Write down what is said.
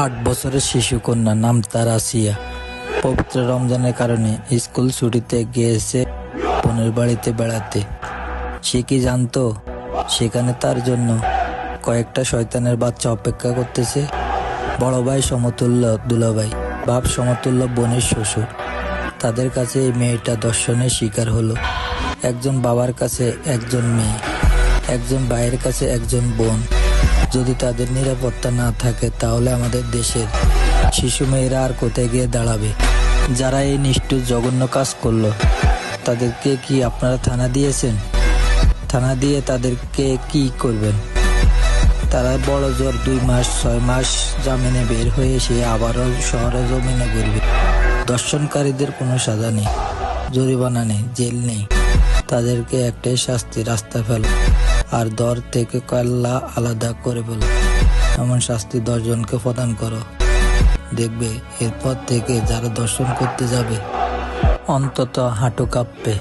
8 বছরের শিশু কন্যা, নাম তার আসিয়া। পবিত্র রমজানের কারণে স্কুল ছুটিতে গিয়েছে বোনের বাড়িতে বেড়াতে। সে কি জানতো সেখানে তার জন্য কয়েকটা শয়তানের বাচ্চা অপেক্ষা করতেছে। বড় ভাই সমতুল্য দুলাভাই, বাপ সমতুল্য বোনের শ্বশুর, তাদের কাছে এই মেয়েটা দর্শনের শিকার হলো। একজন বাবার কাছে একজন মেয়ে, একজন ভাইয়ের কাছে একজন বোন। যদি তাদের নিরাপত্তা না থাকে তাহলে আমাদের দেশের শিশু মেয়েরা আর কোথায় গিয়ে দাঁড়াবে? যারা এই নিষ্ঠুর জঘন্য কাজ করলো তাদেরকে কি আপনারা থানা দিয়েছেন? থানা দিয়ে তাদেরকে কি করবেন? তারা বড় জোর 2 মাস 6 মাস জামিনে বের হয়ে সে আবারও শহরে জমিনে ঘুরবে। দর্শনকারীদের কোনো সাজা নেই, জরিমানা নেই, জেল নেই। তাদেরকে একটাই শাস্তি, রাস্তা ফেলো আর দর থেকে কল্লা আলাদা করে ফেলো। এমন শাস্তি 10 জনকে প্রদান করো। দেখবে এরপর থেকে যারা দর্শন করতে যাবে অন্তত হাঁটু কাঁপবে।